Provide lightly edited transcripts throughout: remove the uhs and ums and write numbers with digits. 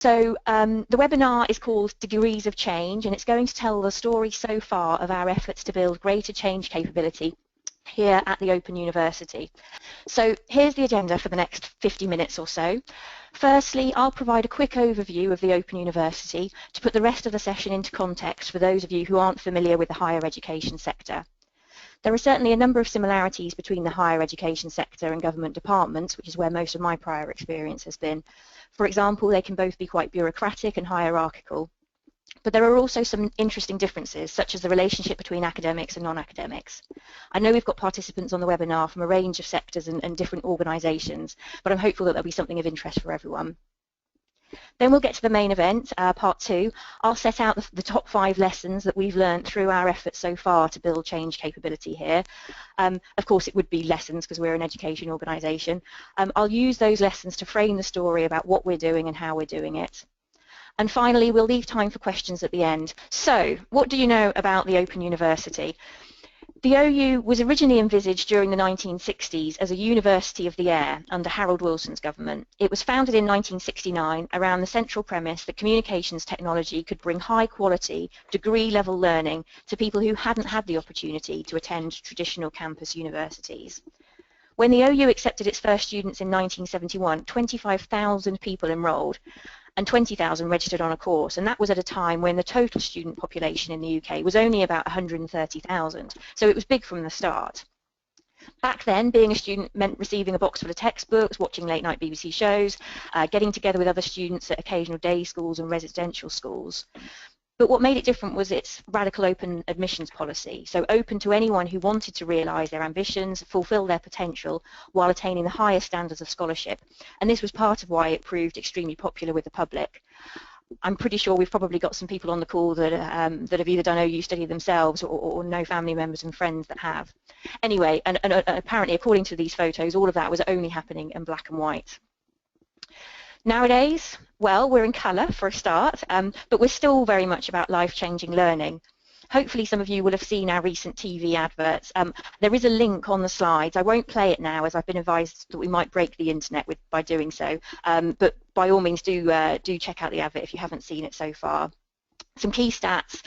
So the webinar is called Degrees of Change, and it's going to tell the story so far of our efforts to build greater change capability here at the Open University. So here's the agenda for the next 50 minutes or so. Firstly, I'll provide a quick overview of the Open University to put the rest of the session into context for those of you who aren't familiar with the higher education sector. There are certainly a number of similarities between the higher education sector and government departments, which is where most of my prior experience has been. For example, they can both be quite bureaucratic and hierarchical. But there are also some interesting differences, such as the relationship between academics and non-academics. I know we've got participants on the webinar from a range of sectors and different organisations, but I'm hopeful that there'll be something of interest for everyone. Then we'll get to the main event, part 2. I'll set out the top 5 lessons that we've learned through our efforts so far to build change capability here. Of course, it would be lessons because we're an education organisation. I'll use those lessons to frame the story about what we're doing and how we're doing it. And finally, we'll leave time for questions at the end. So, what do you know about the Open University? The OU was originally envisaged during the 1960s as a university of the air under Harold Wilson's government. It was founded in 1969 around the central premise that communications technology could bring high quality, degree-level learning to people who hadn't had the opportunity to attend traditional campus universities. When the OU accepted its first students in 1971, 25,000 people enrolled and 20,000 registered on a course, and that was at a time when the total student population in the UK was only about 130,000, so it was big from the start. Back then, being a student meant receiving a box full of textbooks, watching late-night BBC shows, getting together with other students at occasional day schools and residential schools. But what made it different was its radical open admissions policy, so open to anyone who wanted to realise their ambitions, fulfil their potential, while attaining the highest standards of scholarship. And this was part of why it proved extremely popular with the public. I'm pretty sure we've probably got some people on the call that have either done OU study themselves or know family members and friends that have. Anyway, and apparently, according to these photos, all of that was only happening in black and white. Nowadays, well, we're in colour for a start, but we're still very much about life-changing learning. Hopefully some of you will have seen our recent TV adverts. There is a link on the slides. I won't play it now as I've been advised that we might break the internet by doing so, but by all means do check out the advert if you haven't seen it so far. Some key stats.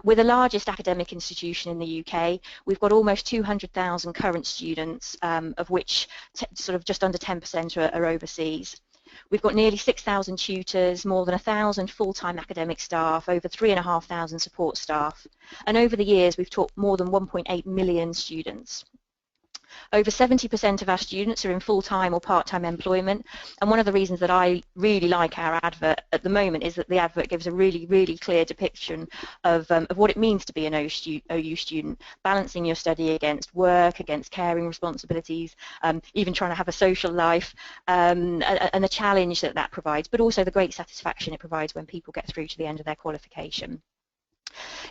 We're the largest academic institution in the UK. We've got almost 200,000 current students, of which sort of just under 10% are overseas. We've got nearly 6,000 tutors, more than 1,000 full-time academic staff, over 3,500 support staff, and over the years we've taught more than 1.8 million students. Over 70% of our students are in full-time or part-time employment, and one of the reasons that I really like our advert at the moment is that the advert gives a really clear depiction of what it means to be an OU student, balancing your study against work, against caring responsibilities, even trying to have a social life, and the challenge that provides, but also the great satisfaction it provides when people get through to the end of their qualification.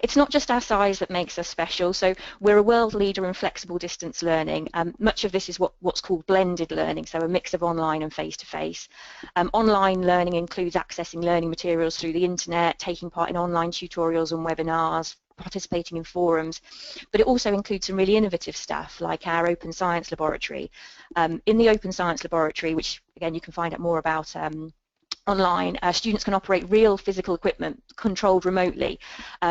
It's not just our size that makes us special, so we're a world leader in flexible distance learning. Much of this is what's called blended learning, so a mix of online and face-to-face. Online learning includes accessing learning materials through the internet, taking part in online tutorials and webinars, participating in forums, but it also includes some really innovative stuff like our Open Science Laboratory. In the Open Science Laboratory, which again you can find out more about online, students can operate real physical equipment controlled remotely,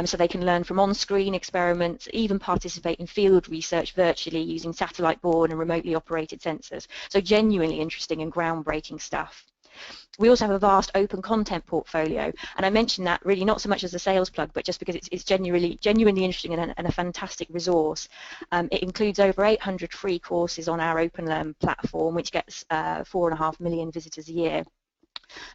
so they can learn from on-screen experiments, even participate in field research virtually using satellite-borne and remotely operated sensors. So genuinely interesting and groundbreaking stuff. We also have a vast open content portfolio, and I mention that really not so much as a sales plug, but just because it's genuinely interesting and a fantastic resource. It includes over 800 free courses on our OpenLearn platform, which gets 4.5 million visitors a year.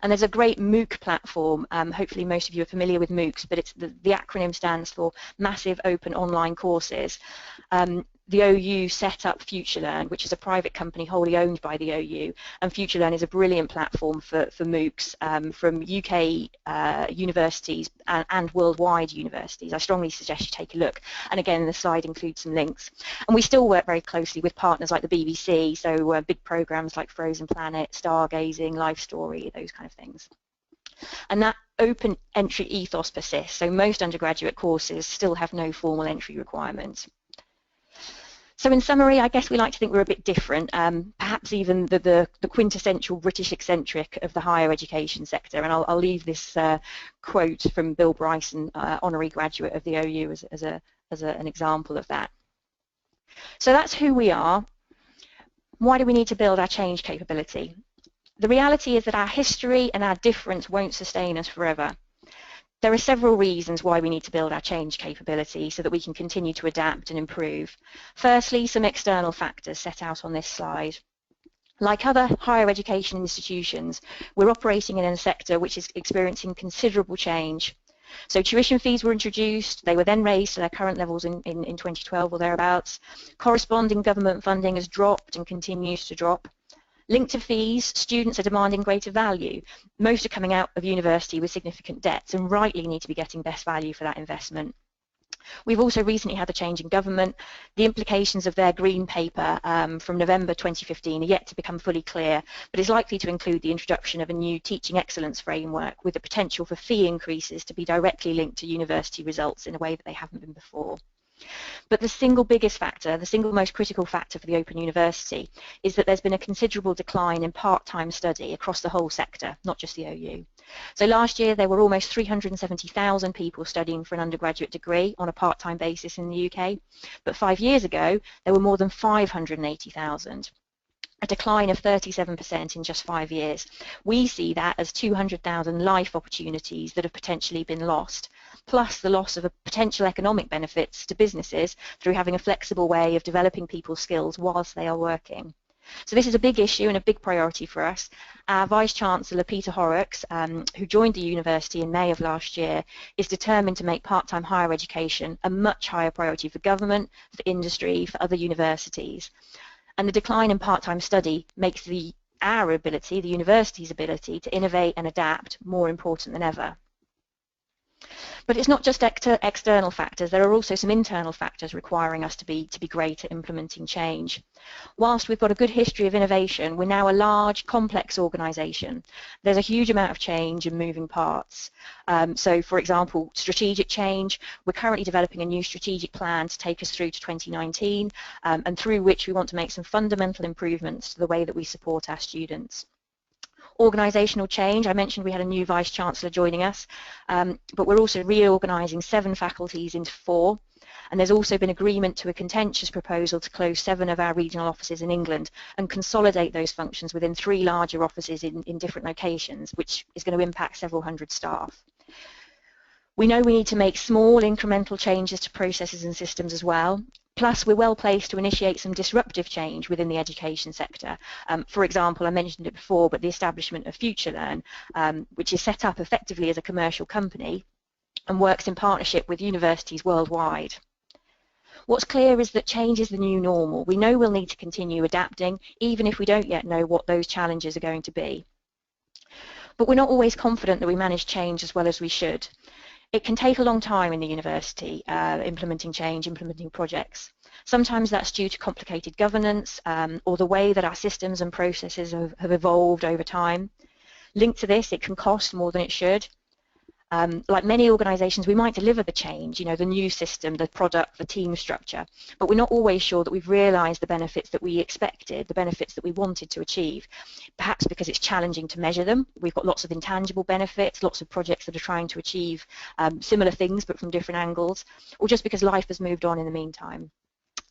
And there's a great MOOC platform. Hopefully most of you are familiar with MOOCs, but it's the acronym stands for Massive Open Online Courses. The OU set up FutureLearn, which is a private company wholly owned by the OU, and FutureLearn is a brilliant platform for MOOCs from UK universities and worldwide universities. I strongly suggest you take a look, and again the slide includes some links. And we still work very closely with partners like the BBC, so big programs like Frozen Planet, Stargazing, Life Story, those kind of things. And that open entry ethos persists, so most undergraduate courses still have no formal entry requirements. So in summary, I guess we like to think we're a bit different, perhaps even the quintessential British eccentric of the higher education sector. And I'll leave this quote from Bill Bryson, honorary graduate of the OU, as an example of that. So that's who we are. Why do we need to build our change capability? The reality is that our history and our difference won't sustain us forever. There are several reasons why we need to build our change capability so that we can continue to adapt and improve. Firstly, some external factors set out on this slide. Like other higher education institutions, we're operating in a sector which is experiencing considerable change. So tuition fees were introduced, they were then raised to their current levels in 2012 or thereabouts. Corresponding government funding has dropped and continues to drop. Linked to fees, students are demanding greater value. Most are coming out of university with significant debts and rightly need to be getting best value for that investment. We've also recently had a change in government. The implications of their green paper from November 2015 are yet to become fully clear, but is likely to include the introduction of a new teaching excellence framework with the potential for fee increases to be directly linked to university results in a way that they haven't been before. But the single biggest factor, the single most critical factor for the Open University is that there's been a considerable decline in part-time study across the whole sector, not just the OU. So last year there were almost 370,000 people studying for an undergraduate degree on a part-time basis in the UK, but 5 years ago there were more than 580,000. A decline of 37% in just 5 years. We see that as 200,000 life opportunities that have potentially been lost, plus the loss of potential economic benefits to businesses through having a flexible way of developing people's skills whilst they are working. So this is a big issue and a big priority for us. Our Vice-Chancellor, Peter Horrocks, who joined the university in May of last year, is determined to make part-time higher education a much higher priority for government, for industry, for other universities. And the decline in part-time study makes our ability, the university's ability, to innovate and adapt more important than ever. But it's not just external factors, there are also some internal factors requiring us to be great at implementing change. Whilst we've got a good history of innovation, we're now a large, complex organisation. There's a huge amount of change and moving parts. So for example, strategic change, we're currently developing a new strategic plan to take us through to 2019 and through which we want to make some fundamental improvements to the way that we support our students. Organisational change, I mentioned we had a new Vice-Chancellor joining us, but we're also reorganising 7 faculties into 4, and there's also been agreement to a contentious proposal to close 7 of our regional offices in England and consolidate those functions within 3 larger offices in different locations, which is going to impact several hundred staff. We know we need to make small incremental changes to processes and systems as well. Plus, we're well placed to initiate some disruptive change within the education sector. For example, I mentioned it before, but the establishment of FutureLearn, which is set up effectively as a commercial company and works in partnership with universities worldwide. What's clear is that change is the new normal. We know we'll need to continue adapting, even if we don't yet know what those challenges are going to be. But we're not always confident that we manage change as well as we should. It can take a long time in the university, implementing change, implementing projects. Sometimes that's due to complicated governance or the way that our systems and processes have evolved over time. Linked to this, it can cost more than it should. Like many organisations, we might deliver the change, the new system, the product, the team structure, but we're not always sure that we've realised the benefits that we expected, the benefits that we wanted to achieve, perhaps because it's challenging to measure them. We've got lots of intangible benefits, lots of projects that are trying to achieve similar things but from different angles, or just because life has moved on in the meantime.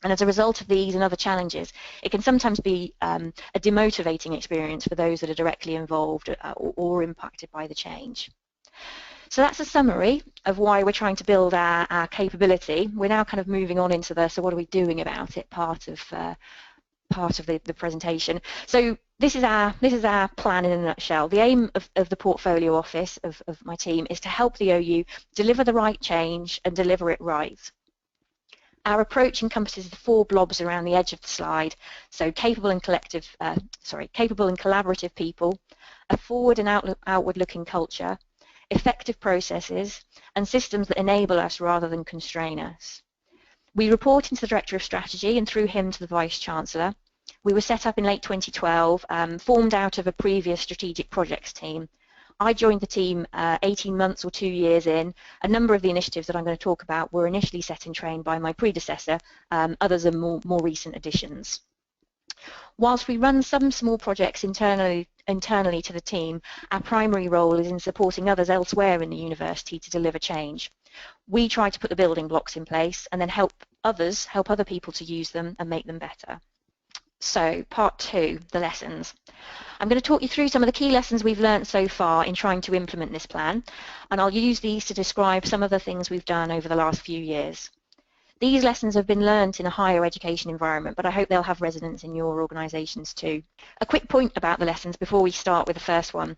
And as a result of these and other challenges, it can sometimes be a demotivating experience for those that are directly involved or impacted by the change. So that's a summary of why we're trying to build our capability. We're now kind of moving on into so what are we doing about it, part of the presentation. So this is our plan in a nutshell. The aim of the portfolio office of my team is to help the OU deliver the right change and deliver it right. Our approach encompasses the 4 blobs around the edge of the slide. So capable and collaborative people, a forward and outward-looking culture, effective processes, and systems that enable us rather than constrain us. We report into the Director of Strategy and through him to the Vice-Chancellor. We were set up in late 2012, formed out of a previous strategic projects team. I joined the team 18 months or 2 years in. A number of the initiatives that I'm going to talk about were initially set in train by my predecessor, others are more recent additions. Whilst we run some small projects internally to the team, our primary role is in supporting others elsewhere in the university to deliver change. We try to put the building blocks in place and then help other people to use them and make them better. So, part 2, the lessons. I'm going to talk you through some of the key lessons we've learned so far in trying to implement this plan, and I'll use these to describe some of the things we've done over the last few years. These lessons have been learnt in a higher education environment, but I hope they'll have resonance in your organisations too. A quick point about the lessons before we start with the first one.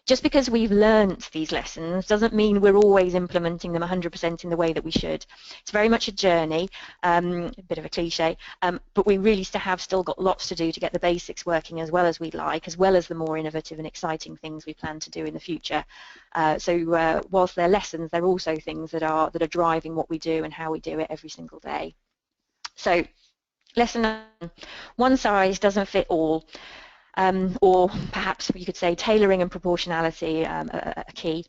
Just because we've learnt these lessons doesn't mean we're always implementing them 100% in the way that we should. It's very much a journey, a bit of a cliche, but we really have still got lots to do to get the basics working as well as we'd like, as well as the more innovative and exciting things we plan to do in the future. So whilst they're lessons, they're also things that are driving what we do and how we do it every single day. So lesson 1, size doesn't fit all. Or perhaps you could say tailoring and proportionality are key.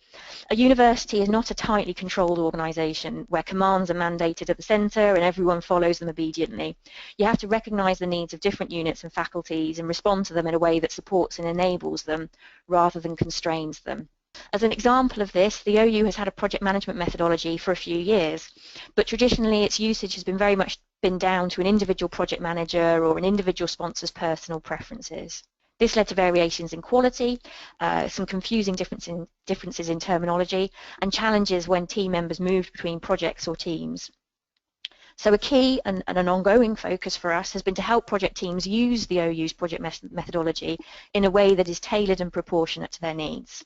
A university is not a tightly controlled organisation where commands are mandated at the centre and everyone follows them obediently. You have to recognise the needs of different units and faculties and respond to them in a way that supports and enables them rather than constrains them. As an example of this, the OU has had a project management methodology for a few years, but traditionally its usage has been very much down to an individual project manager or an individual sponsor's personal preferences. This led to variations in quality, some confusing differences in terminology, and challenges when team members moved between projects or teams. So a key and an ongoing focus for us has been to help project teams use the OU's project methodology in a way that is tailored and proportionate to their needs.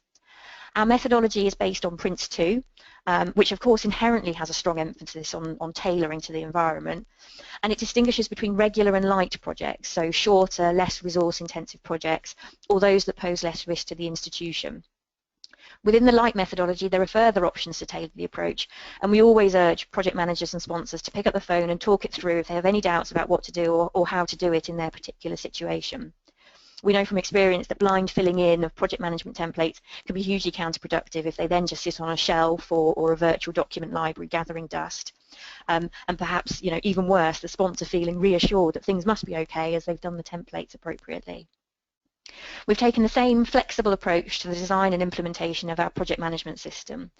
Our methodology is based on Prince 2, which of course inherently has a strong emphasis on tailoring to the environment, and it distinguishes between regular and light projects, so shorter, less resource-intensive projects, or those that pose less risk to the institution. Within the light methodology, there are further options to tailor the approach, and we always urge project managers and sponsors to pick up the phone and talk it through if they have any doubts about what to do or how to do it in their particular situation. We know from experience that blind filling in of project management templates can be hugely counterproductive if they then just sit on a shelf or a virtual document library gathering dust. And perhaps, even worse, the sponsor feeling reassured that things must be okay as they've done the templates appropriately. We've taken the same flexible approach to the design and implementation of our project management system.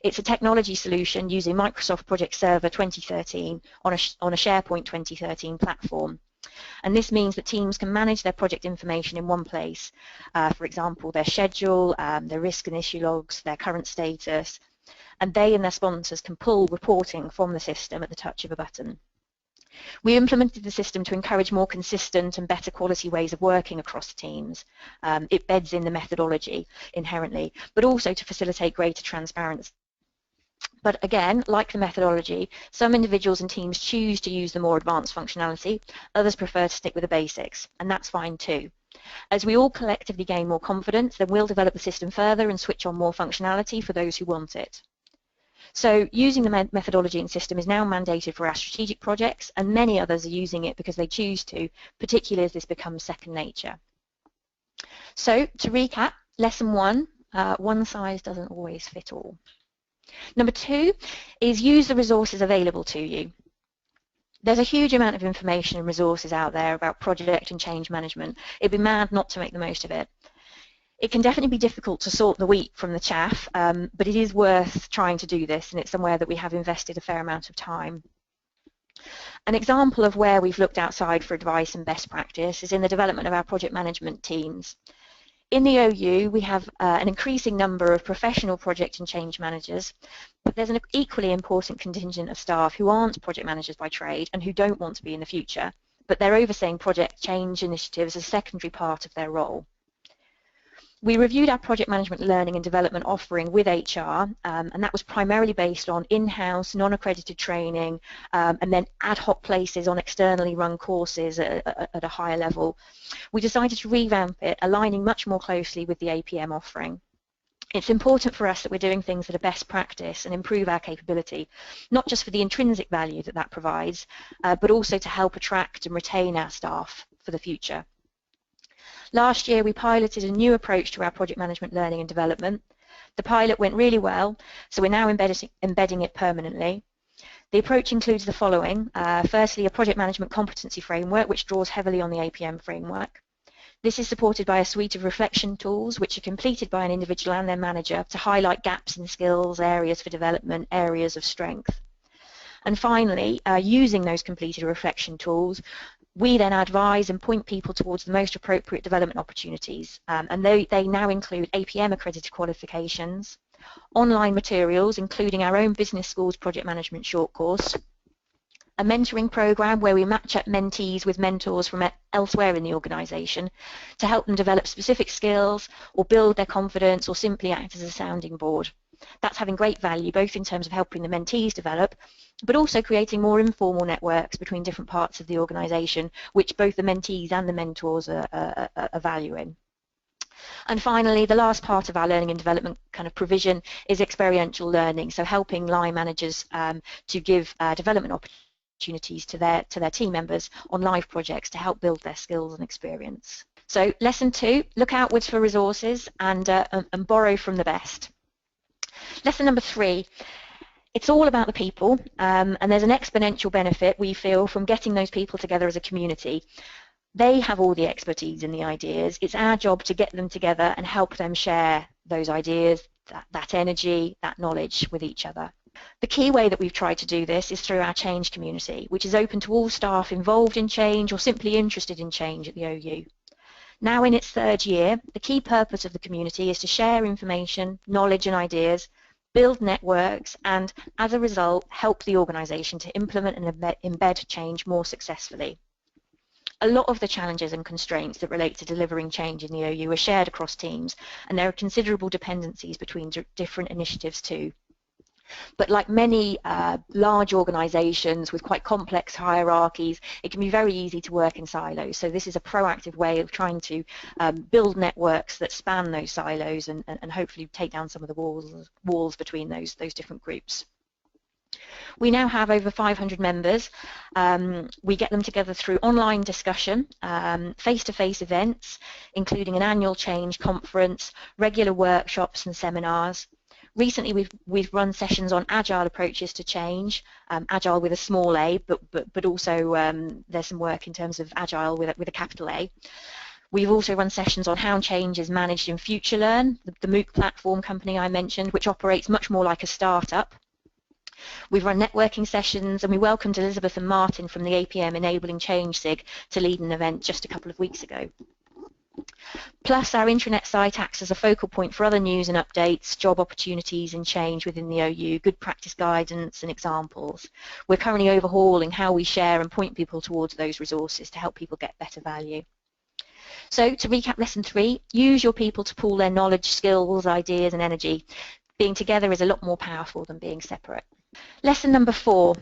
It's a technology solution using Microsoft Project Server 2013 on a SharePoint 2013 platform. And this means that teams can manage their project information in one place. For example, their schedule, their risk and issue logs, their current status, and they and their sponsors can pull reporting from the system at the touch of a button. We implemented the system to encourage more consistent and better quality ways of working across teams. It beds in the methodology inherently, but also to facilitate greater transparency. But again, like the methodology, some individuals and teams choose to use the more advanced functionality, others prefer to stick with the basics, and that's fine too. As we all collectively gain more confidence, then we'll develop the system further and switch on more functionality for those who want it. So using the methodology and system is now mandated for our strategic projects, and many others are using it because they choose to, particularly as this becomes second nature. So to recap, lesson 1, one size doesn't always fit all. Number 2 is use the resources available to you. There's a huge amount of information and resources out there about project and change management. It'd be mad not to make the most of it. It can definitely be difficult to sort the wheat from the chaff, but it is worth trying to do this, and it's somewhere that we have invested a fair amount of time. An example of where we've looked outside for advice and best practice is in the development of our project management teams. In the OU, we have an increasing number of professional project and change managers, but there's an equally important contingent of staff who aren't project managers by trade and who don't want to be in the future, but they're overseeing project change initiatives as a secondary part of their role. We reviewed our project management learning and development offering with HR, and that was primarily based on in-house, non-accredited training, and then ad hoc places on externally run courses at a higher level. We decided to revamp it, aligning much more closely with the APM offering. It's important for us that we're doing things that are best practice and improve our capability, not just for the intrinsic value that that provides, but also to help attract and retain our staff for the future. Last year we piloted a new approach to our project management learning and development. The pilot went really well, so we're now embedding it permanently. The approach includes the following. Firstly, a project management competency framework which draws heavily on the APM framework. This is supported by a suite of reflection tools which are completed by an individual and their manager to highlight gaps in skills, areas for development, areas of strength. And finally, using those completed reflection tools, we then advise and point people towards the most appropriate development opportunities. And they now include APM accredited qualifications, online materials including our own business schools project management short course, a mentoring program where we match up mentees with mentors from elsewhere in the organisation to help them develop specific skills or build their confidence or simply act as a sounding board. That's having great value both in terms of helping the mentees develop, but also creating more informal networks between different parts of the organisation, which both the mentees and the mentors are valuing. And finally, the last part of our learning and development kind of provision is experiential learning, so helping line managers to give development opportunities to their team members on live projects to help build their skills and experience. So lesson 2, look outwards for resources and borrow from the best. Lesson number 3, it's all about the people, and there's an exponential benefit we feel from getting those people together as a community. They have all the expertise and the ideas. It's our job to get them together and help them share those ideas, that energy, that knowledge with each other. The key way that we've tried to do this is through our change community, which is open to all staff involved in change or simply interested in change at the OU. Now in its 3rd year, the key purpose of the community is to share information, knowledge and ideas, build networks and, as a result, help the organisation to implement and embed change more successfully. A lot of the challenges and constraints that relate to delivering change in the OU are shared across teams, and there are considerable dependencies between different initiatives too. But like many large organisations with quite complex hierarchies, it can be very easy to work in silos. So this is a proactive way of trying to build networks that span those silos and hopefully take down some of the walls between those different groups. We now have over 500 members. We get them together through online discussion, face-to-face events, including an annual change conference, regular workshops and seminars. Recently, we've run sessions on agile approaches to change, agile with a small a, but also there's some work in terms of agile with a capital A. We've also run sessions on how change is managed in FutureLearn, the MOOC platform company I mentioned, which operates much more like a startup. We've run networking sessions, and we welcomed Elizabeth and Martin from the APM Enabling Change SIG to lead an event just a couple of weeks ago. Plus, our intranet site acts as a focal point for other news and updates, job opportunities and change within the OU, good practice guidance and examples. We're currently overhauling how we share and point people towards those resources to help people get better value. So, to recap lesson 3, use your people to pool their knowledge, skills, ideas and energy. Being together is a lot more powerful than being separate. Lesson number 4,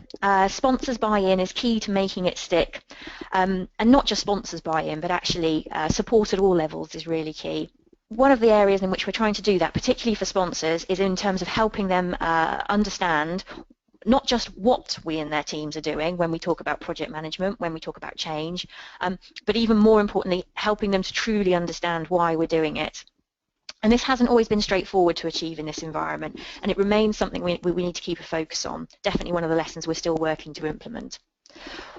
sponsors buy-in is key to making it stick. And not just sponsors buy-in, but actually support at all levels is really key. One of the areas in which we're trying to do that, particularly for sponsors, is in terms of helping them understand not just what we and their teams are doing when we talk about project management, when we talk about change, but even more importantly, helping them to truly understand why we're doing it. And this hasn't always been straightforward to achieve in this environment, and it remains something we need to keep a focus on. Definitely one of the lessons we're still working to implement.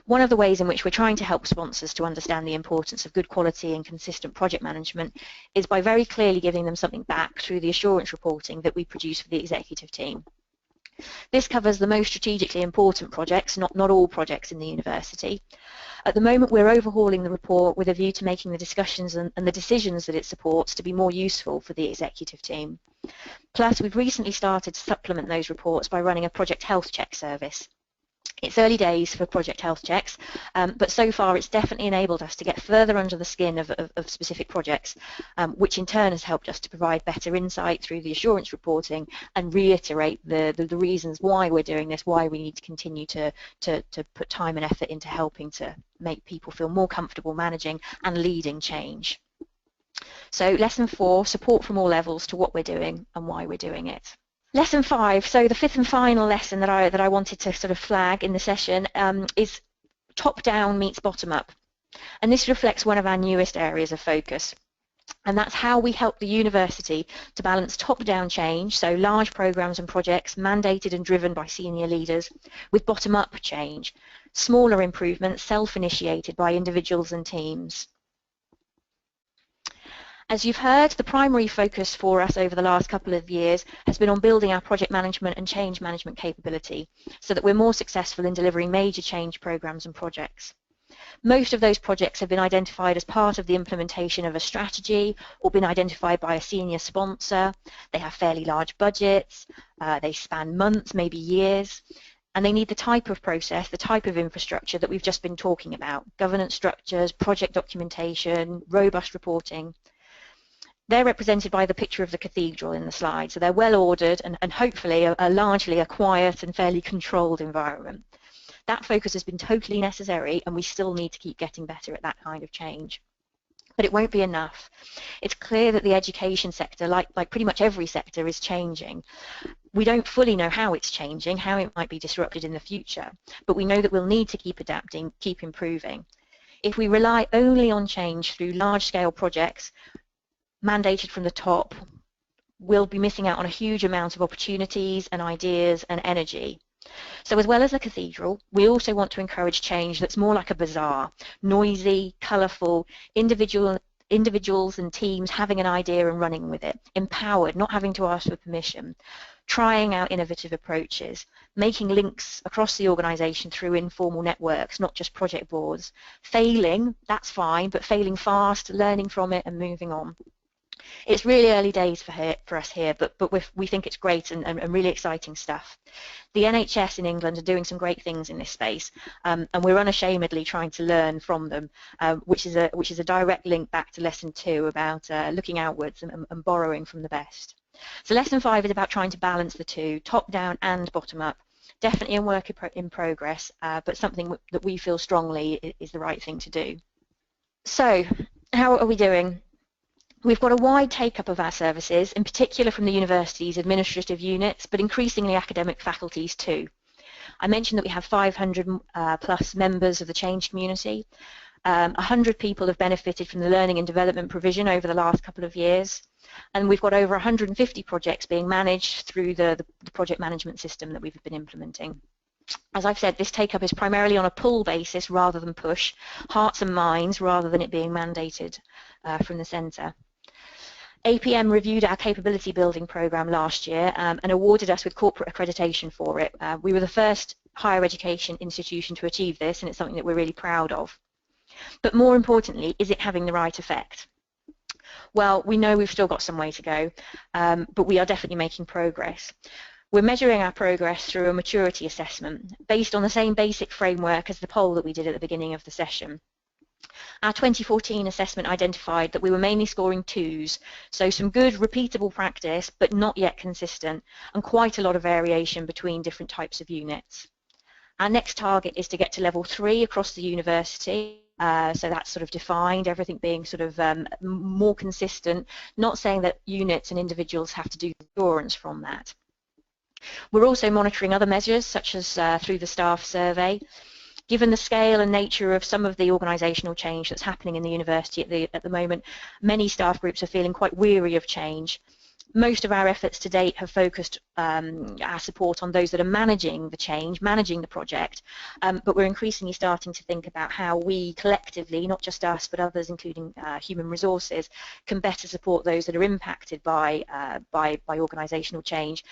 One of the ways in which we're trying to help sponsors to understand the importance of good quality and consistent project management is by very clearly giving them something back through the assurance reporting that we produce for the executive team. This covers the most strategically important projects, not all projects in the university. At the moment, we're overhauling the report with a view to making the discussions and the decisions that it supports to be more useful for the executive team. Plus, we've recently started to supplement those reports by running a project health check service. It's early days for project health checks, but so far it's definitely enabled us to get further under the skin of specific projects, which in turn has helped us to provide better insight through the assurance reporting and reiterate the reasons why we're doing this, why we need to continue to put time and effort into helping to make people feel more comfortable managing and leading change. So lesson 4, support from all levels to what we're doing and why we're doing it. Lesson 5, so the 5th and final lesson that I wanted to sort of flag in the session is top-down meets bottom-up. And this reflects one of our newest areas of focus. And that's how we help the university to balance top-down change, so large programs and projects mandated and driven by senior leaders, with bottom-up change, smaller improvements self-initiated by individuals and teams. As you've heard, the primary focus for us over the last couple of years has been on building our project management and change management capability so that we're more successful in delivering major change programs and projects. Most of those projects have been identified as part of the implementation of a strategy or been identified by a senior sponsor. They have fairly large budgets, they span months, maybe years, and they need the type of process, the type of infrastructure that we've just been talking about: governance structures, project documentation, robust reporting. They're represented by the picture of the cathedral in the slide, so they're well ordered and hopefully are largely a quiet and fairly controlled environment. That focus has been totally necessary, and we still need to keep getting better at that kind of change. But it won't be enough. It's clear that the education sector, like pretty much every sector, is changing. We don't fully know how it's changing, how it might be disrupted in the future, but we know that we'll need to keep adapting, keep improving. If we rely only on change through large-scale projects mandated from the top, we'll be missing out on a huge amount of opportunities and ideas and energy. So as well as a cathedral, we also want to encourage change that's more like a bazaar, noisy, colourful, individuals and teams having an idea and running with it, empowered, not having to ask for permission, trying out innovative approaches, making links across the organisation through informal networks, not just project boards. Failing, that's fine, but failing fast, learning from it and moving on. It's really early days for us here, but we think it's great and really exciting stuff. The NHS in England are doing some great things in this space, and we're unashamedly trying to learn from them, which is a direct link back to lesson 2 about looking outwards and borrowing from the best. So lesson 5 is about trying to balance the two, top down and bottom up. Definitely a work in progress, but something that we feel strongly is the right thing to do. So how are we doing? We've got a wide take-up of our services, in particular from the university's administrative units, but increasingly academic faculties too. I mentioned that we have 500 plus members of the change community. 100 people have benefited from the learning and development provision over the last couple of years, and we've got over 150 projects being managed through the project management system that we've been implementing. As I've said, this take-up is primarily on a pull basis rather than push, hearts and minds rather than it being mandated from the centre. APM reviewed our capability building programme last year and awarded us with corporate accreditation for it. We were the first higher education institution to achieve this, and it's something that we're really proud of. But more importantly, is it having the right effect? Well, we know we've still got some way to go, but we are definitely making progress. We're measuring our progress through a maturity assessment based on the same basic framework as the poll that we did at the beginning of the session. Our 2014 assessment identified that we were mainly scoring 2s, so some good repeatable practice but not yet consistent, and quite a lot of variation between different types of units. Our next target is to get to level 3 across the university, so that's sort of defined, everything being sort of more consistent, not saying that units and individuals have to do assurance from that. We're also monitoring other measures such as through the staff survey. Given the scale and nature of some of the organisational change that's happening in the university at the moment, many staff groups are feeling quite weary of change. Most of our efforts to date have focused our support on those that are managing the change, managing the project, but we're increasingly starting to think about how we collectively, not just us but others including human resources, can better support those that are impacted by organisational change.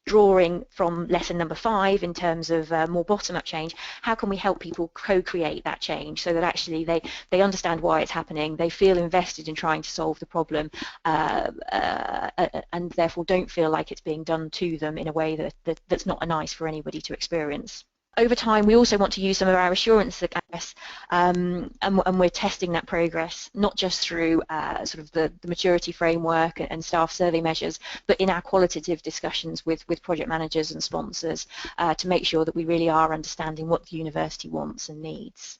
Drawing from lesson number 5 in terms of more bottom-up change, how can we help people co-create that change so that actually they understand why it's happening, they feel invested in trying to solve the problem, and therefore don't feel like it's being done to them in a way that's not nice for anybody to experience. Over time, we also want to use some of our assurance, I guess, and we're testing that progress, not just through sort of the maturity framework and staff survey measures, but in our qualitative discussions with project managers and sponsors to make sure that we really are understanding what the university wants and needs.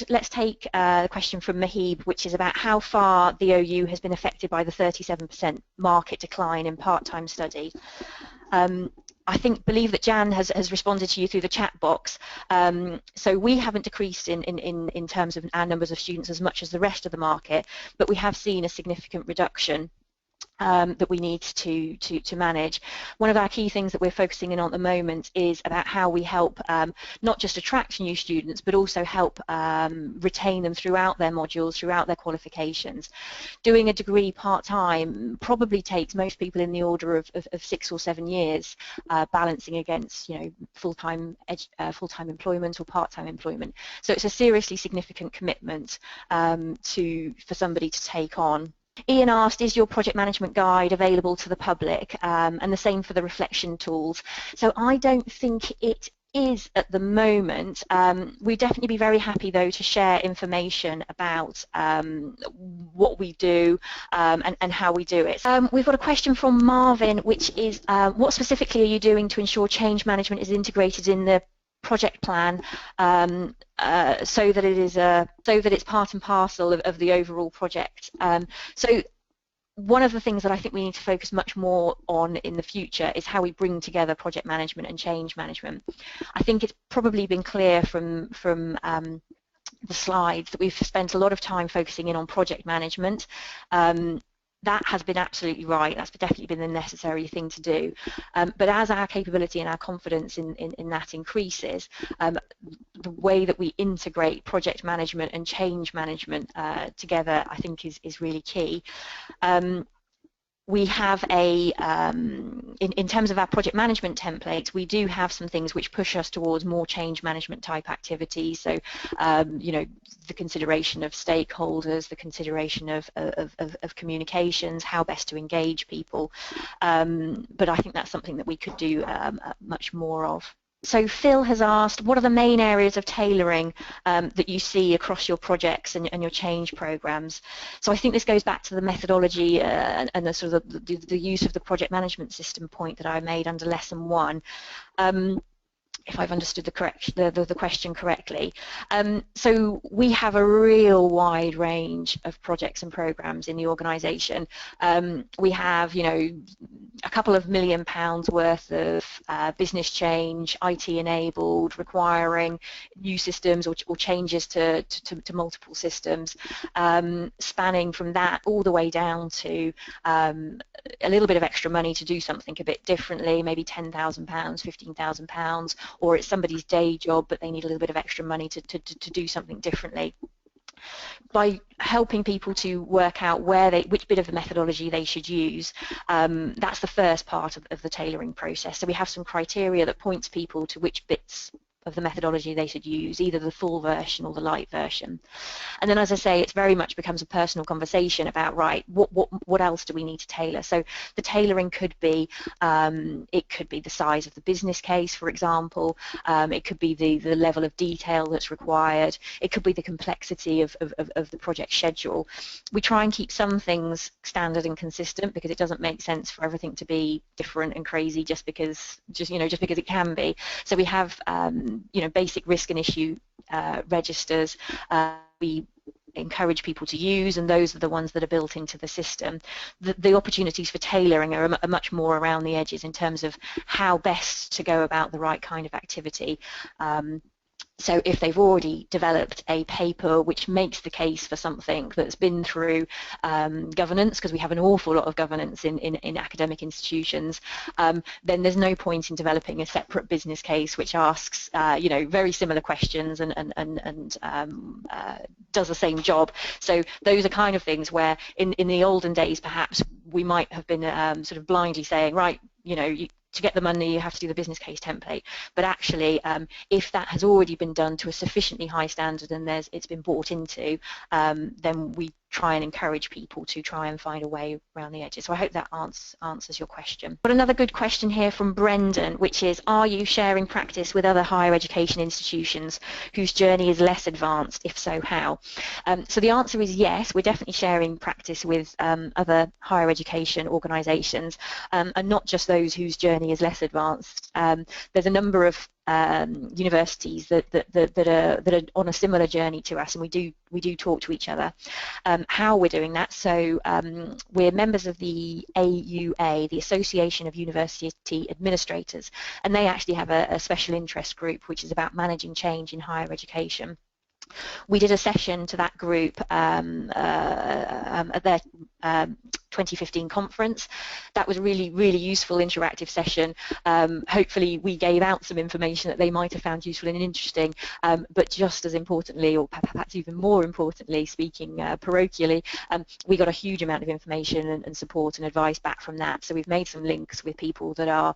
Let's take the question from Mahib, which is about how far the OU has been affected by the 37% market decline in part-time study. believe that Jan has responded to you through the chat box. So we haven't decreased in terms of our numbers of students as much as the rest of the market, but we have seen a significant reduction that we need to manage. One of our key things that we're focusing in on at the moment is about how we help not just attract new students, but also help retain them throughout their modules, throughout their qualifications. Doing a degree part-time probably takes most people in the order of 6 or 7 years, balancing against, you know, full-time employment or part-time employment. So it's a seriously significant commitment for somebody to take on. Ian asked, is your project management guide available to the public? And the same for the reflection tools. So I don't think it is at the moment. We'd definitely be very happy though to share information about what we do and how we do it. We've got a question from Marvin, which is what specifically are you doing to ensure change management is integrated in the project plan so that it's part and parcel of the overall project. So one of the things that I think we need to focus much more on in the future is how we bring together project management and change management. I think it's probably been clear from the slides that we've spent a lot of time focusing in on project management. That has been absolutely right. That's definitely been the necessary thing to do. But as our capability and our confidence in that increases, the way that we integrate project management and change management together, I think, is really key. We have in terms of our project management templates, we do have some things which push us towards more change management type activities. So, you know, the consideration of stakeholders, the consideration of communications, how best to engage people. But I think that's something that we could do much more of. So Phil has asked, what are the main areas of tailoring that you see across your projects and your change programs? So I think this goes back to the methodology and the sort of the use of the project management system point that I made under lesson 1. If I've understood the question correctly. So we have a real wide range of projects and programs in the organisation. We have, you know, a couple of £1 million worth of business change, IT enabled, requiring new systems or changes to multiple systems, spanning from that all the way down to a little bit of extra money to do something a bit differently, maybe £10,000, £15,000, or it's somebody's day job but they need a little bit of extra money to do something differently. By helping people to work out which bit of the methodology they should use, that's the first part of the tailoring process. So we have some criteria that points people to which bits of the methodology they should use, either the full version or the light version. And then, as I say, it very much becomes a personal conversation about, right, what else do we need to tailor? So the tailoring could be, it could be the size of the business case, for example. It could be the level of detail that's required. It could be the complexity of the project schedule. We try and keep some things standard and consistent because it doesn't make sense for everything to be different and crazy just because it can be. So we have you know, basic risk and issue registers we encourage people to use, and those are the ones that are built into the system. The opportunities for tailoring are much more around the edges in terms of how best to go about the right kind of activity. So if they've already developed a paper which makes the case for something that's been through governance, because we have an awful lot of governance in academic institutions, then there's no point in developing a separate business case which asks you know, very similar questions and does the same job. So those are kind of things where in the olden days perhaps we might have been sort of blindly saying, right, you know, to get the money you have to do the business case template, but actually if that has already been done to a sufficiently high standard and it's been bought into, then we try and encourage people to try and find a way around the edges. So I hope that answers your question. But another good question here from Brendan, which is, are you sharing practice with other higher education institutions whose journey is less advanced? If so, how? So the answer is yes, we're definitely sharing practice with other higher education organisations, and not just those whose journey is less advanced. There's a number of universities that are on a similar journey to us, and we do talk to each other. How we're doing that, so we're members of the AUA, the Association of University Administrators, and they actually have a special interest group which is about managing change in higher education. We did a session to that group at their 2015 conference. That was a really useful interactive session. Hopefully we gave out some information that they might have found useful and interesting, but just as importantly, or perhaps even more importantly, speaking parochially, we got a huge amount of information and support and advice back from that. So we've made some links with people that are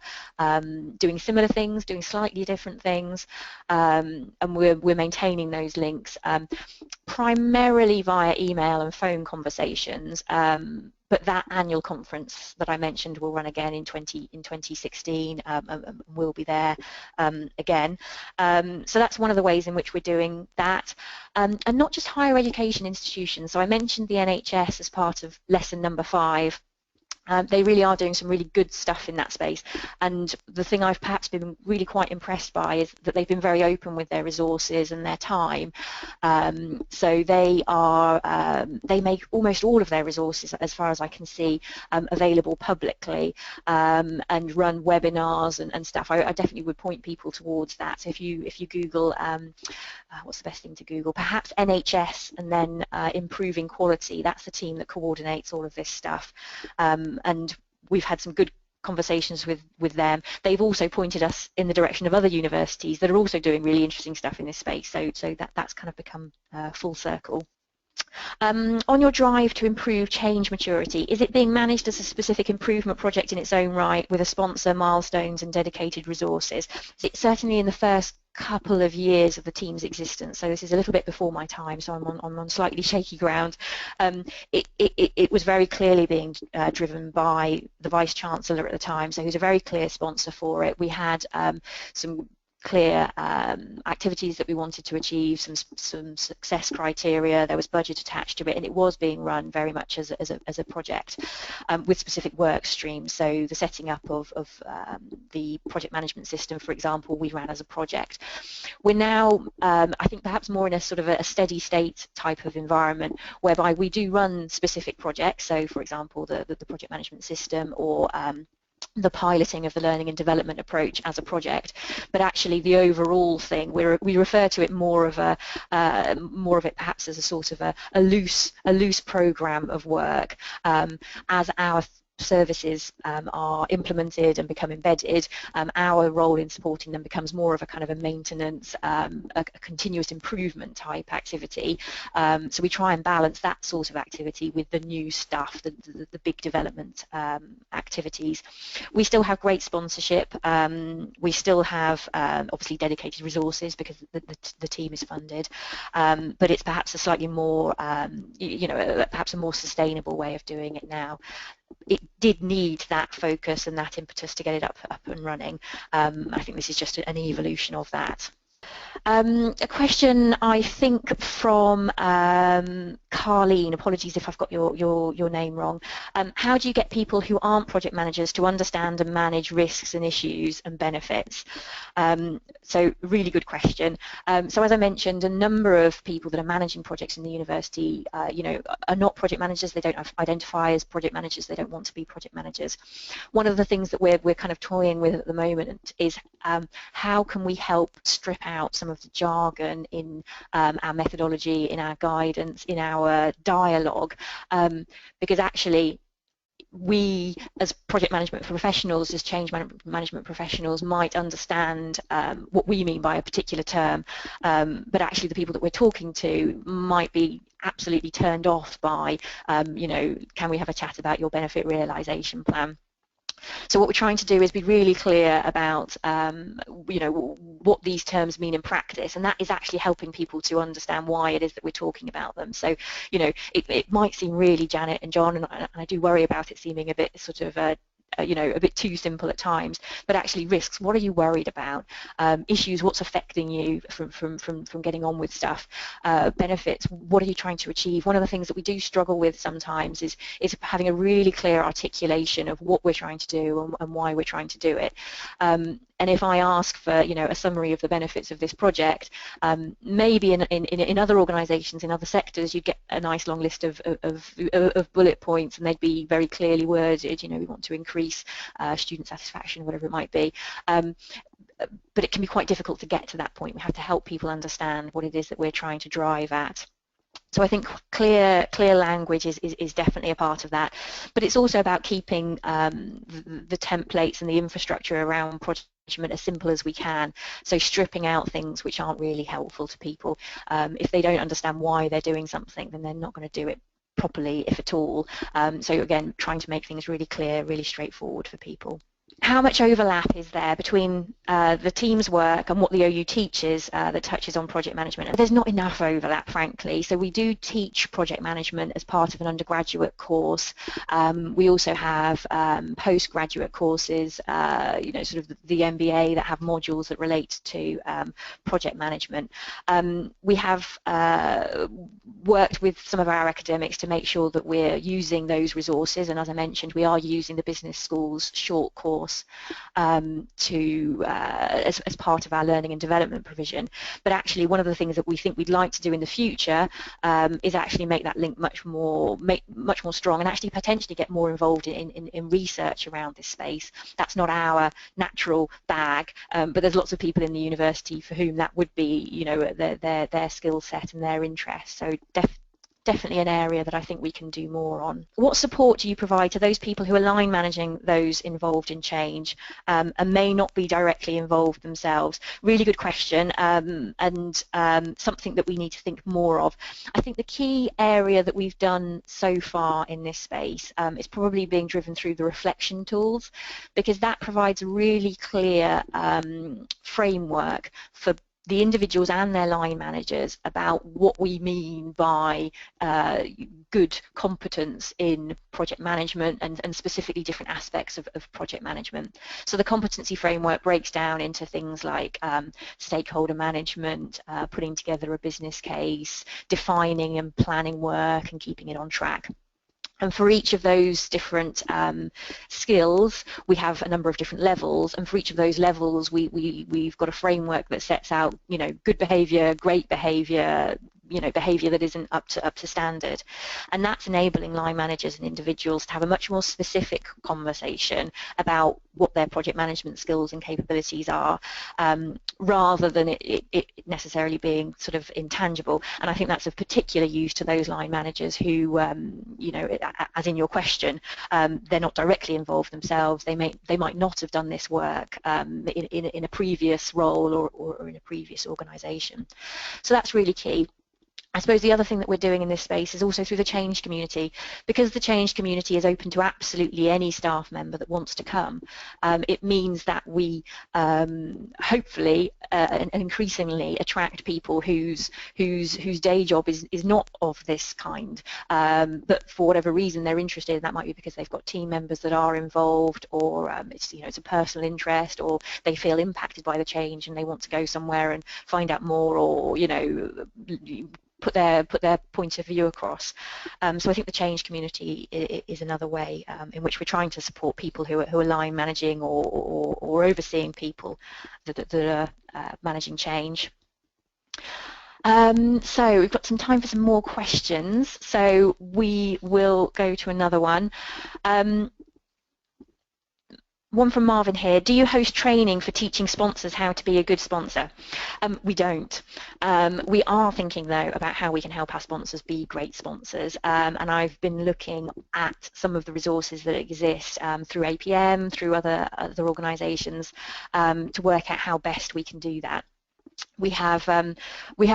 doing similar things, doing slightly different things, and we're maintaining those links primarily via email and phone conversations, but that annual conference that I mentioned will run again in 2016, and we'll be there again. So that's one of the ways in which we're doing that, and not just higher education institutions. So I mentioned the NHS as part of lesson number 5. They really are doing some really good stuff in that space, and the thing I've perhaps been really quite impressed by is that they've been very open with their resources and their time. So they make almost all of their resources, as far as I can see, available publicly, and run webinars and stuff. I definitely would point people towards that. So if you Google, what's the best thing to Google? Perhaps NHS and then improving quality. That's the team that coordinates all of this stuff. And we've had some good conversations with them. They've also pointed us in the direction of other universities that are also doing really interesting stuff in this space. So that's kind of become full circle. On your drive to improve change maturity, is it being managed as a specific improvement project in its own right with a sponsor, milestones and dedicated resources? Certainly in the first couple of years of the team's existence, so this is a little bit before my time, so I'm on slightly shaky ground. It was very clearly being driven by the Vice-Chancellor at the time, so he was a very clear sponsor for it. We had some clear activities that we wanted to achieve, some success criteria, there was budget attached to it, and it was being run very much as a project with specific work streams. So the setting up of the project management system, for example, we ran as a project. We're now, I think, perhaps more in a sort of a steady state type of environment whereby we do run specific projects, so for example the project management system or the piloting of the learning and development approach as a project, but actually the overall thing, we refer to it more of it perhaps as a sort of a loose program of work as our services are implemented and become embedded. Our role in supporting them becomes more of a kind of a maintenance, a continuous improvement type activity. So we try and balance that sort of activity with the new stuff, the big development activities. We still have great sponsorship. We still have obviously dedicated resources because the team is funded, but it's perhaps a slightly more, perhaps a more sustainable way of doing it now. It did need that focus and that impetus to get it up and running. I think this is just an evolution of that. A question, I think, from Carleen, apologies if I've got your name wrong. How do you get people who aren't project managers to understand and manage risks and issues and benefits? So really good question. So as I mentioned, a number of people that are managing projects in the university are not project managers. They don't identify as project managers. They don't want to be project managers. One of the things that we're kind of toying with at the moment is how can we help strip out some of the jargon in our methodology, in our guidance, in our dialogue, because actually we as project management professionals, as change management professionals, might understand what we mean by a particular term, but actually the people that we're talking to might be absolutely turned off by, can we have a chat about your benefit realisation plan? So what we're trying to do is be really clear about, what these terms mean in practice, and that is actually helping people to understand why it is that we're talking about them. So, it might seem really, Janet and John, and I do worry about it seeming a bit sort of a bit too simple at times, but actually risks, what are you worried about? Issues, what's affecting you from getting on with stuff? Benefits, what are you trying to achieve? One of the things that we do struggle with sometimes is having a really clear articulation of what we're trying to do and why we're trying to do it. and if I ask for, you know, a summary of the benefits of this project, maybe in other organisations, in other sectors, you'd get a nice long list of bullet points, and they'd be very clearly worded. You know, we want to increase student satisfaction, whatever it might be. But it can be quite difficult to get to that point. We have to help people understand what it is that we're trying to drive at. So I think clear language is definitely a part of that, but it's also about keeping the templates and the infrastructure around project management as simple as we can. So stripping out things which aren't really helpful to people. If they don't understand why they're doing something, then they're not going to do it properly, if at all. So again, trying to make things really clear, really straightforward for people. How much overlap is there between the team's work and what the OU teaches that touches on project management? There's not enough overlap, frankly. So we do teach project management as part of an undergraduate course. We also have postgraduate courses, you know, sort of the MBA that have modules that relate to project management. We have worked with some of our academics to make sure that we're using those resources, and as I mentioned, we are using the business school's short course as part of our learning and development provision. But actually, one of the things that we think we'd like to do in the future is actually make that link much more strong, and actually potentially get more involved in research around this space. That's not our natural bag, but there's lots of people in the university for whom that would be, you know, their skill set and their interest. So definitely an area that I think we can do more on. What support do you provide to those people who are line managing those involved in change and may not be directly involved themselves? Really good question, and something that we need to think more of. I think the key area that we've done so far in this space is probably being driven through the reflection tools, because that provides a really clear framework for the individuals and their line managers about what we mean by good competence in project management and specifically different aspects of project management. So the competency framework breaks down into things like stakeholder management, putting together a business case, defining and planning work and keeping it on track. And for each of those different skills, we have a number of different levels, and for each of those levels, we've got a framework that sets out, you know, good behaviour, great behaviour, you know, behaviour that isn't up to standard, and that's enabling line managers and individuals to have a much more specific conversation about what their project management skills and capabilities are, rather than it necessarily being sort of intangible. And I think that's of particular use to those line managers who, you know, as in your question, they're not directly involved themselves. They might not have done this work in a previous role or in a previous organisation. So that's really key. I suppose the other thing that we're doing in this space is also through the change community, because the change community is open to absolutely any staff member that wants to come. It means that we hopefully and increasingly attract people whose day job is not of this kind, but for whatever reason they're interested, and that might be because they've got team members that are involved, or it's, you know, it's a personal interest, or they feel impacted by the change and they want to go somewhere and find out more, or, you know, put their point of view across. So I think the change community is another way in which we're trying to support people who are line managing or overseeing people that are managing change. So we've got some time for some more questions, so we will go to another one. One from Marvin here. Do you host training for teaching sponsors how to be a good sponsor? We don't. We are thinking, though, about how we can help our sponsors be great sponsors, and I've been looking at some of the resources that exist through APM, through other organisations, to work out how best we can do that. We have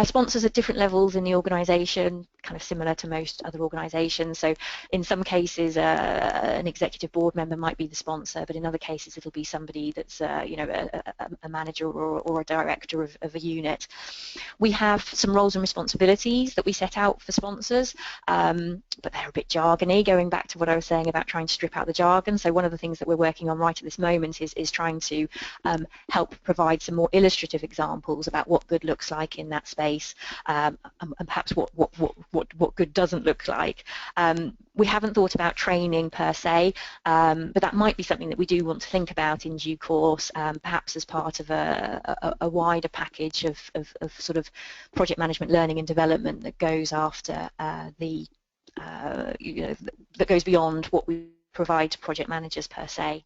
sponsors at different levels in the organisation, kind of similar to most other organisations. So in some cases, an executive board member might be the sponsor, but in other cases, it'll be somebody that's you know, a manager or a director of a unit. We have some roles and responsibilities that we set out for sponsors, but they're a bit jargony. Going back to what I was saying about trying to strip out the jargon. So one of the things that we're working on right at this moment is trying to help provide some more illustrative examples about what good looks like in that space, and perhaps what good doesn't look like. We haven't thought about training per se, but that might be something that we do want to think about in due course, perhaps as part of a wider package of sort of project management learning and development that goes after that goes beyond what we provide to project managers per se.